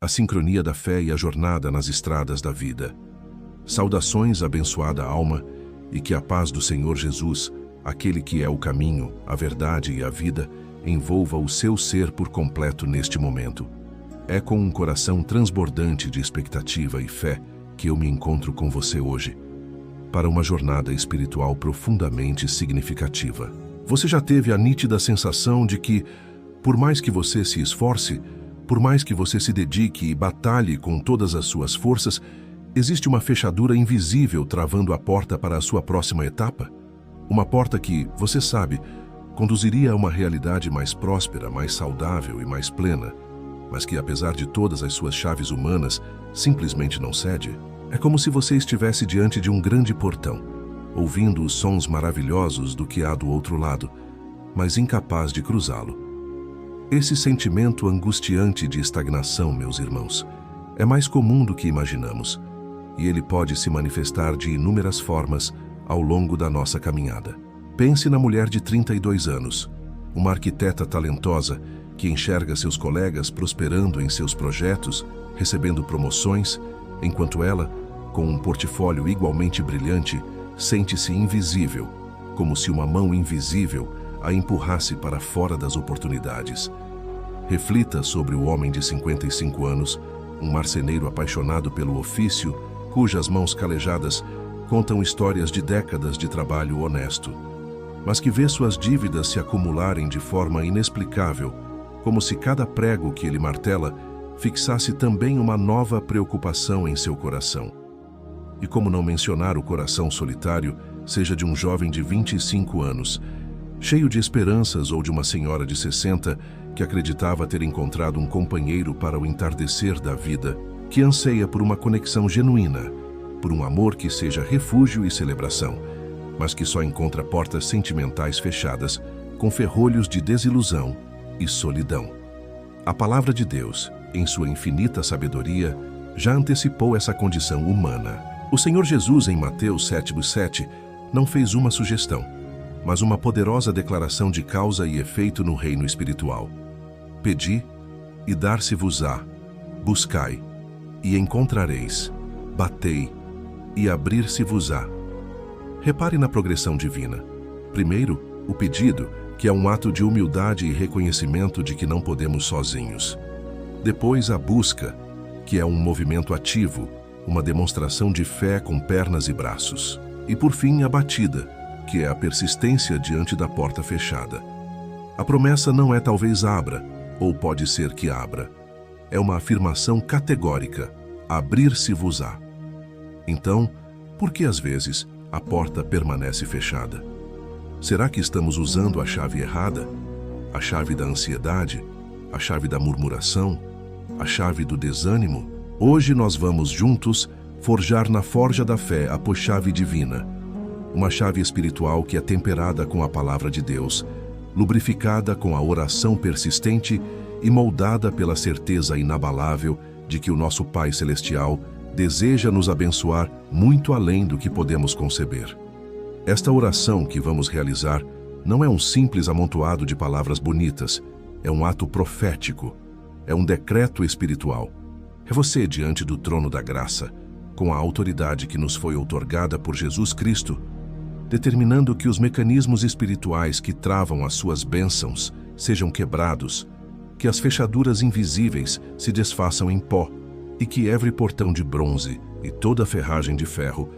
a sincronia da fé e a jornada nas estradas da vida. Saudações, abençoada alma, e que a paz do Senhor Jesus, aquele que é o caminho, a verdade e a vida, envolva o seu ser por completo neste momento. É com um coração transbordante de expectativa e fé que eu me encontro com você hoje, para uma jornada espiritual profundamente significativa. Você já teve a nítida sensação de que, por mais que você se esforce, por mais que você se dedique e batalhe com todas as suas forças, existe uma fechadura invisível travando a porta para a sua próxima etapa? Uma porta que, você sabe, conduziria a uma realidade mais próspera, mais saudável e mais plena, mas que, apesar de todas as suas chaves humanas, simplesmente não cede? É como se você estivesse diante de um grande portão, ouvindo os sons maravilhosos do que há do outro lado, mas incapaz de cruzá-lo. Esse sentimento angustiante de estagnação, meus irmãos, é mais comum do que imaginamos, e ele pode se manifestar de inúmeras formas ao longo da nossa caminhada. Pense na mulher de 32 anos, uma arquiteta talentosa que enxerga seus colegas prosperando em seus projetos, recebendo promoções, enquanto ela, com um portfólio igualmente brilhante, sente-se invisível, como se uma mão invisível a empurrasse para fora das oportunidades. Reflita sobre o homem de 55 anos, um marceneiro apaixonado pelo ofício, cujas mãos calejadas contam histórias de décadas de trabalho honesto, mas que vê suas dívidas se acumularem de forma inexplicável, como se cada prego que ele martela fixasse também uma nova preocupação em seu coração. E como não mencionar o coração solitário, seja de um jovem de 25 anos, cheio de esperanças, ou de uma senhora de 60 que acreditava ter encontrado um companheiro para o entardecer da vida, que anseia por uma conexão genuína, por um amor que seja refúgio e celebração, mas que só encontra portas sentimentais fechadas, com ferrolhos de desilusão e solidão. A palavra de Deus, em sua infinita sabedoria, já antecipou essa condição humana. O Senhor Jesus, em Mateus 7,7, não fez uma sugestão, mas uma poderosa declaração de causa e efeito no reino espiritual. Pedi, e dar-se-vos-á. Buscai, e encontrareis. Batei, e abrir-se-vos-á. Repare na progressão divina. Primeiro, o pedido, que é um ato de humildade e reconhecimento de que não podemos sozinhos. Depois, a busca, que é um movimento ativo, uma demonstração de fé com pernas e braços. E por fim, a batida, que é a persistência diante da porta fechada. A promessa não é talvez abra, ou pode ser que abra. É uma afirmação categórica: abrir-se-vos-á. Então, por que às vezes a porta permanece fechada? Será que estamos usando a chave errada? A chave da ansiedade? A chave da murmuração? A chave do desânimo? Hoje nós vamos juntos forjar na forja da fé a chave divina, uma chave espiritual que é temperada com a palavra de Deus, lubrificada com a oração persistente e moldada pela certeza inabalável de que o nosso Pai Celestial deseja nos abençoar muito além do que podemos conceber. Esta oração que vamos realizar não é um simples amontoado de palavras bonitas, é um ato profético, é um decreto espiritual. É você diante do trono da graça, com a autoridade que nos foi outorgada por Jesus Cristo, determinando que os mecanismos espirituais que travam as suas bênçãos sejam quebrados, que as fechaduras invisíveis se desfaçam em pó e que every portão de bronze e toda ferragem de ferro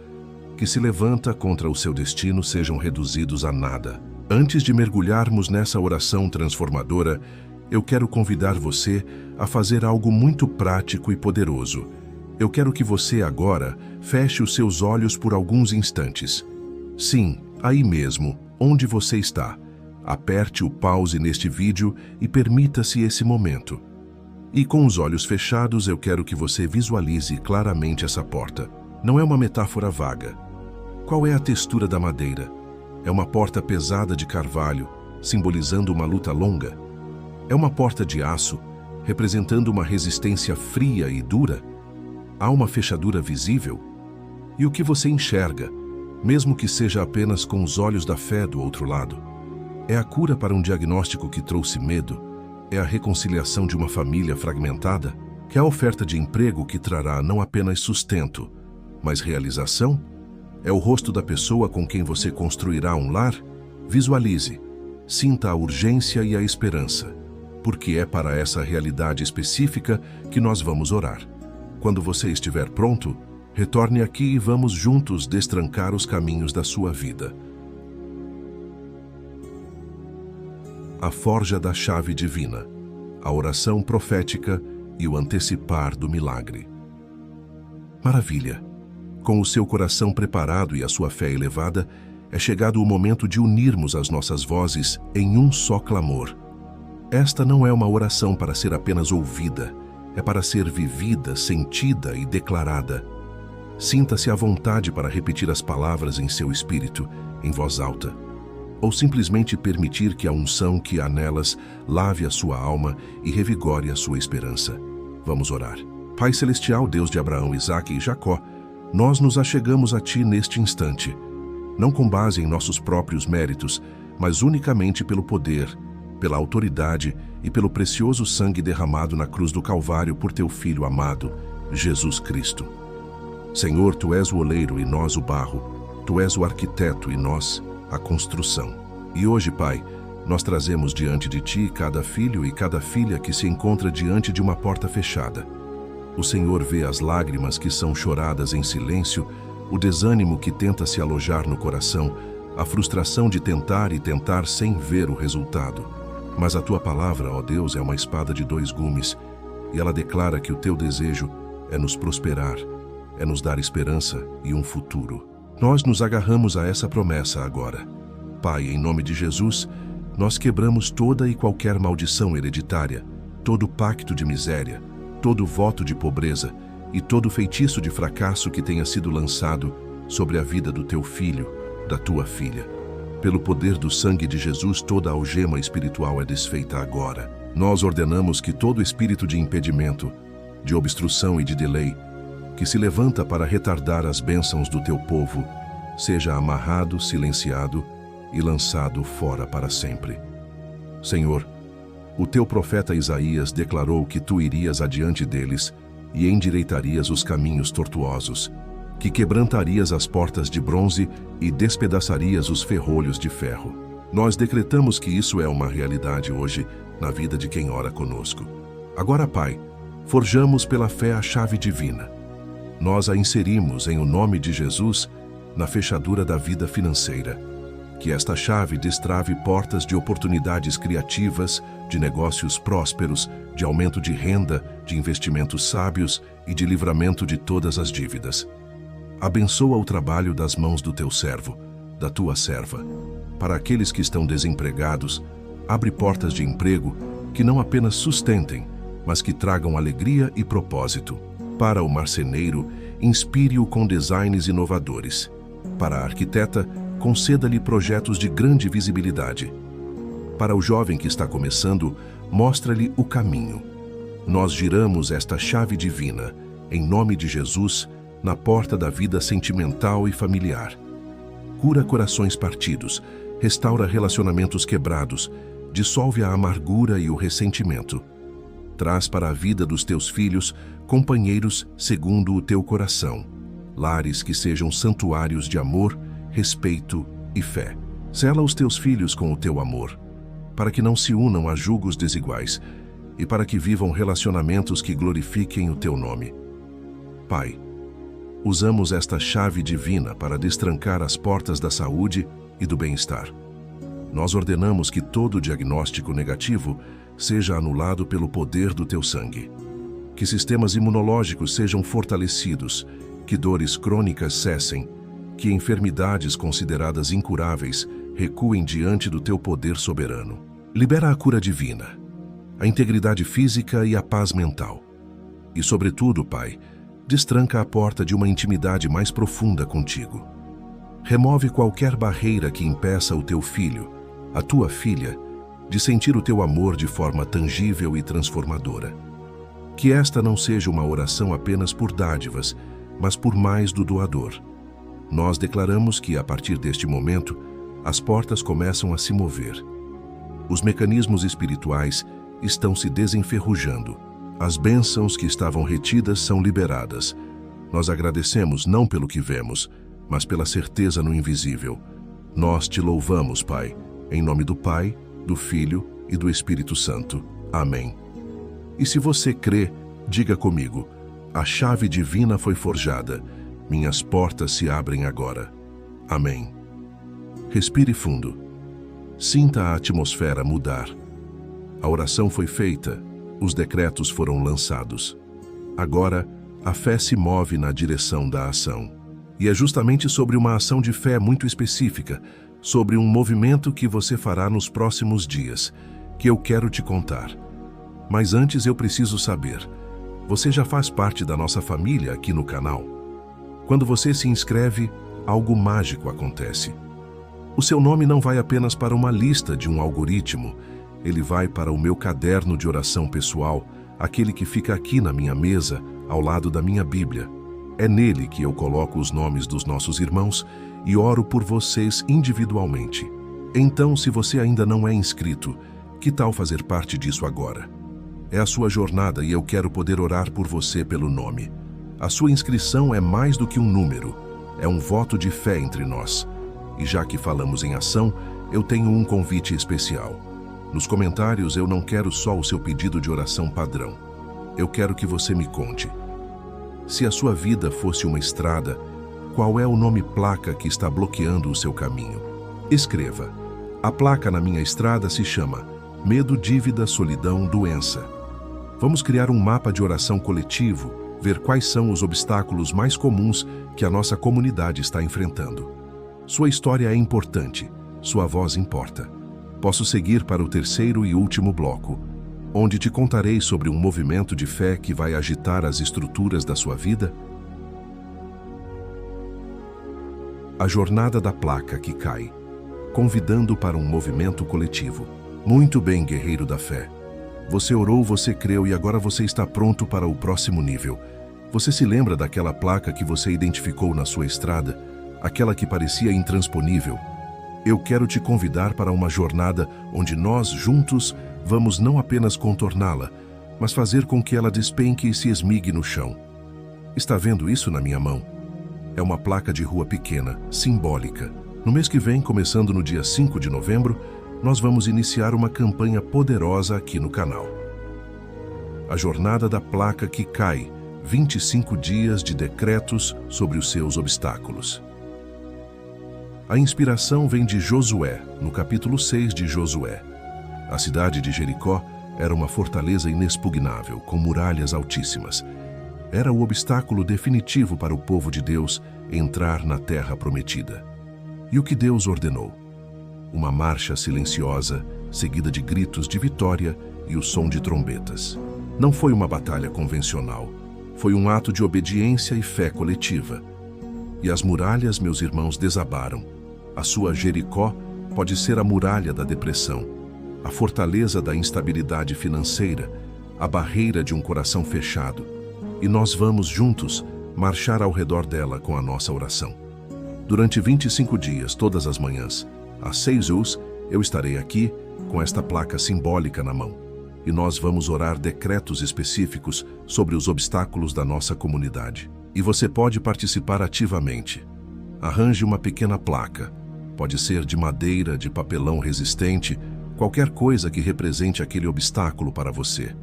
que se levanta contra o seu destino sejam reduzidos a nada. Antes de mergulharmos nessa oração transformadora, eu quero convidar você a fazer algo muito prático e poderoso. Eu quero que você agora feche os seus olhos por alguns instantes. Sim, aí mesmo, onde você está. Aperte o pause neste vídeo e permita-se esse momento. E com os olhos fechados, eu quero que você visualize claramente essa porta. Não é uma metáfora vaga. Qual é a textura da madeira? É uma porta pesada de carvalho, simbolizando uma luta longa? É uma porta de aço, representando uma resistência fria e dura? Há uma fechadura visível? E o que você enxerga, mesmo que seja apenas com os olhos da fé do outro lado? É a cura para um diagnóstico que trouxe medo? É a reconciliação de uma família fragmentada? Quer oferta de emprego que trará não apenas sustento, mas realização? É o rosto da pessoa com quem você construirá um lar? Visualize, sinta a urgência e a esperança, porque é para essa realidade específica que nós vamos orar. Quando você estiver pronto, retorne aqui e vamos juntos destrancar os caminhos da sua vida. A forja da chave divina, a oração profética e o antecipar do milagre. Maravilha! Com o seu coração preparado e a sua fé elevada, é chegado o momento de unirmos as nossas vozes em um só clamor. Esta não é uma oração para ser apenas ouvida, é para ser vivida, sentida e declarada. Sinta-se à vontade para repetir as palavras em seu espírito, em voz alta, ou simplesmente permitir que a unção que há nelas lave a sua alma e revigore a sua esperança. Vamos orar. Pai Celestial, Deus de Abraão, Isaque e Jacó, nós nos achegamos a Ti neste instante, não com base em nossos próprios méritos, mas unicamente pelo poder, pela autoridade e pelo precioso sangue derramado na cruz do Calvário por Teu Filho amado, Jesus Cristo. Senhor, Tu és o oleiro e nós o barro, Tu és o arquiteto e nós a construção. E hoje, Pai, nós trazemos diante de Ti cada filho e cada filha que se encontra diante de uma porta fechada. O Senhor vê as lágrimas que são choradas em silêncio, o desânimo que tenta se alojar no coração, a frustração de tentar e tentar sem ver o resultado. Mas a Tua palavra, ó Deus, é uma espada de dois gumes, e ela declara que o Teu desejo é nos prosperar, é nos dar esperança e um futuro. Nós nos agarramos a essa promessa agora. Pai, em nome de Jesus, nós quebramos toda e qualquer maldição hereditária, todo pacto de miséria, todo voto de pobreza e todo feitiço de fracasso que tenha sido lançado sobre a vida do Teu filho, da Tua filha. Pelo poder do sangue de Jesus, toda algema espiritual é desfeita agora. Nós ordenamos que todo espírito de impedimento, de obstrução e de delay, que se levanta para retardar as bênçãos do Teu povo, seja amarrado, silenciado e lançado fora para sempre. Senhor, o Teu profeta Isaías declarou que Tu irias adiante deles e endireitarias os caminhos tortuosos, que quebrantarias as portas de bronze e despedaçarias os ferrolhos de ferro. Nós decretamos que isso é uma realidade hoje na vida de quem ora conosco. Agora, Pai, forjamos pela fé a chave divina. Nós a inserimos em o nome de Jesus na fechadura da vida financeira. Que esta chave destrave portas de oportunidades criativas, de negócios prósperos, de aumento de renda, de investimentos sábios e de livramento de todas as dívidas. Abençoa o trabalho das mãos do Teu servo, da Tua serva. Para aqueles que estão desempregados, abre portas de emprego que não apenas sustentem, mas que tragam alegria e propósito. Para o marceneiro, inspire-o com designs inovadores. Para a arquiteta, conceda-lhe projetos de grande visibilidade. Para o jovem que está começando, mostra-lhe o caminho. Nós giramos esta chave divina, em nome de Jesus, na porta da vida sentimental e familiar. Cura corações partidos, restaura relacionamentos quebrados, dissolve a amargura e o ressentimento. Traz para a vida dos Teus filhos companheiros segundo o Teu coração, lares que sejam santuários de amor, respeito e fé. Sela os Teus filhos com o Teu amor, para que não se unam a julgos desiguais e para que vivam relacionamentos que glorifiquem o Teu nome. Pai, usamos esta chave divina para destrancar as portas da saúde e do bem-estar. Nós ordenamos que todo diagnóstico negativo seja anulado pelo poder do Teu sangue. Que sistemas imunológicos sejam fortalecidos, que dores crônicas cessem, que enfermidades consideradas incuráveis recuem diante do Teu poder soberano. Libera a cura divina, a integridade física e a paz mental. E, sobretudo, Pai, destranca a porta de uma intimidade mais profunda contigo. Remove qualquer barreira que impeça o Teu filho, a Tua filha, de sentir o Teu amor de forma tangível e transformadora. Que esta não seja uma oração apenas por dádivas, mas por mais do doador. Nós declaramos que, a partir deste momento, as portas começam a se mover. Os mecanismos espirituais estão se desenferrujando As bênçãos que estavam retidas são liberadas. Nós agradecemos não pelo que vemos, mas pela certeza no invisível. Nós te louvamos, Pai, em nome do Pai, do Filho e do Espírito Santo. Amém. E se você crê, diga comigo: a chave divina foi forjada. Minhas portas se abrem agora. Amém. Respire fundo. Sinta a atmosfera mudar. A oração foi feita, os decretos foram lançados. Agora, a fé se move na direção da ação. E é justamente sobre uma ação de fé muito específica, sobre um movimento que você fará nos próximos dias, que eu quero te contar. Mas antes eu preciso saber, você já faz parte da nossa família aqui no canal? Quando você se inscreve, algo mágico acontece. O seu nome não vai apenas para uma lista de um algoritmo, ele vai para o meu caderno de oração pessoal, aquele que fica aqui na minha mesa, ao lado da minha Bíblia. É nele que eu coloco os nomes dos nossos irmãos e oro por vocês individualmente. Então, se você ainda não é inscrito, que tal fazer parte disso agora? É a sua jornada e eu quero poder orar por você pelo nome. A sua inscrição é mais do que um número, é um voto de fé entre nós. E já que falamos em ação, eu tenho um convite especial. Nos comentários eu não quero só o seu pedido de oração padrão. Eu quero que você me conte. Se a sua vida fosse uma estrada, qual é o nome-placa que está bloqueando o seu caminho? Escreva. A placa na minha estrada se chama Medo, Dívida, Solidão, Doença. Vamos criar um mapa de oração coletivo, ver quais são os obstáculos mais comuns que a nossa comunidade está enfrentando. Sua história é importante, sua voz importa. Posso seguir para o terceiro e último bloco, onde te contarei sobre um movimento de fé que vai agitar as estruturas da sua vida? A jornada da placa que cai, convidando para um movimento coletivo. Muito bem, guerreiro da fé. Você orou, você creu e agora você está pronto para o próximo nível. Você se lembra daquela placa que você identificou na sua estrada? Aquela que parecia intransponível? Eu quero te convidar para uma jornada onde nós, juntos, vamos não apenas contorná-la, mas fazer com que ela despenque e se esmigue no chão. Está vendo isso na minha mão? É uma placa de rua pequena, simbólica. No mês que vem, começando no dia 5 de novembro, nós vamos iniciar uma campanha poderosa aqui no canal. A Jornada da Placa que Cai, 25 dias de decretos sobre os seus obstáculos. A inspiração vem de Josué, no capítulo 6 de Josué. A cidade de Jericó era uma fortaleza inexpugnável, com muralhas altíssimas. Era o obstáculo definitivo para o povo de Deus entrar na terra prometida. E o que Deus ordenou? Uma marcha silenciosa, seguida de gritos de vitória e o som de trombetas. Não foi uma batalha convencional, foi um ato de obediência e fé coletiva. E as muralhas, meus irmãos, desabaram. A sua Jericó pode ser a muralha da depressão, a fortaleza da instabilidade financeira, a barreira de um coração fechado. E nós vamos juntos marchar ao redor dela com a nossa oração. Durante 25 dias, todas as manhãs, às 6 horas, eu estarei aqui com esta placa simbólica na mão. E nós vamos orar decretos específicos sobre os obstáculos da nossa comunidade. E você pode participar ativamente. Arranje uma pequena placa. Pode ser de madeira, de papelão resistente, qualquer coisa que represente aquele obstáculo para você.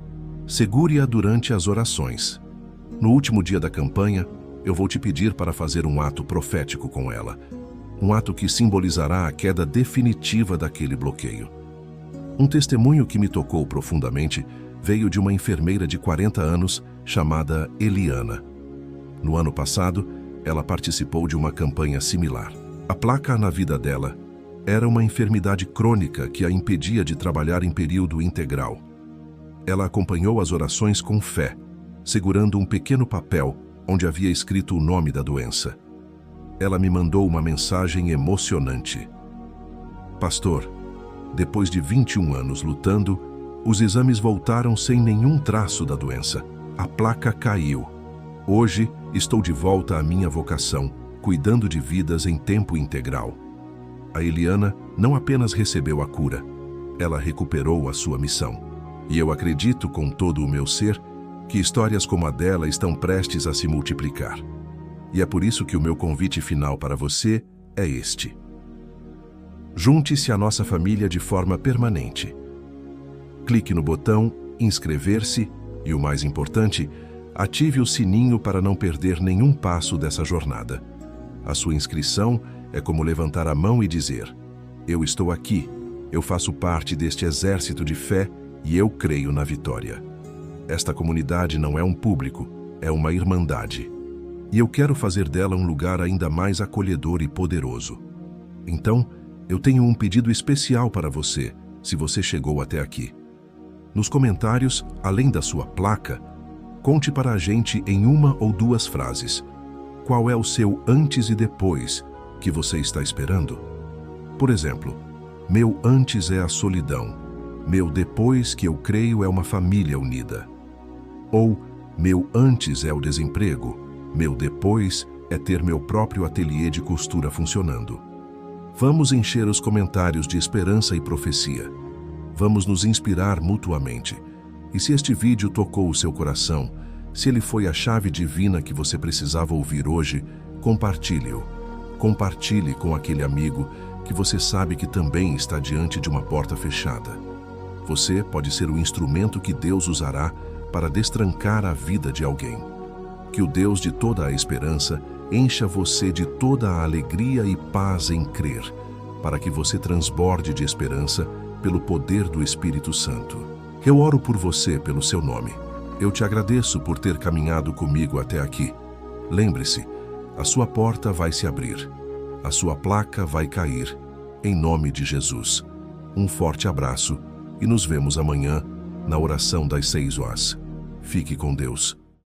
Segure-a durante as orações. No último dia da campanha, eu vou te pedir para fazer um ato profético com ela. Um ato que simbolizará a queda definitiva daquele bloqueio. Um testemunho que me tocou profundamente veio de uma enfermeira de 40 anos chamada Eliana. No ano passado, ela participou de uma campanha similar. A placa na vida dela era uma enfermidade crônica que a impedia de trabalhar em período integral. Ela acompanhou as orações com fé, segurando um pequeno papel onde havia escrito o nome da doença. Ela me mandou uma mensagem emocionante. Pastor, depois de 21 anos lutando, os exames voltaram sem nenhum traço da doença. A placa caiu. Hoje, estou de volta à minha vocação, cuidando de vidas em tempo integral. A Eliana não apenas recebeu a cura, ela recuperou a sua missão. E eu acredito com todo o meu ser que histórias como a dela estão prestes a se multiplicar. E é por isso que o meu convite final para você é este. Junte-se à nossa família de forma permanente. Clique no botão inscrever-se e, o mais importante, ative o sininho para não perder nenhum passo dessa jornada. A sua inscrição é como levantar a mão e dizer: eu estou aqui, eu faço parte deste exército de fé e eu creio na vitória. Esta comunidade não é um público, é uma irmandade. E eu quero fazer dela um lugar ainda mais acolhedor e poderoso. Então, eu tenho um pedido especial para você, se você chegou até aqui. Nos comentários, além da sua placa, conte para a gente em uma ou duas frases qual é o seu antes e depois que você está esperando. Por exemplo, meu antes é a solidão, meu depois que eu creio é uma família unida. Ou, meu antes é o desemprego, meu depois é ter meu próprio ateliê de costura funcionando. Vamos encher os comentários de esperança e profecia. Vamos nos inspirar mutuamente. E se este vídeo tocou o seu coração, se ele foi a chave divina que você precisava ouvir hoje, compartilhe-o. Compartilhe com aquele amigo que você sabe que também está diante de uma porta fechada. Você pode ser o instrumento que Deus usará para destrancar a vida de alguém. Que o Deus de toda a esperança encha você de toda a alegria e paz em crer, para que você transborde de esperança pelo poder do Espírito Santo. Eu oro por você pelo seu nome. Eu te agradeço por ter caminhado comigo até aqui. Lembre-se, a sua porta vai se abrir, a sua placa vai cair, em nome de Jesus. Um forte abraço e nos vemos amanhã na oração das 6 horas. Fique com Deus.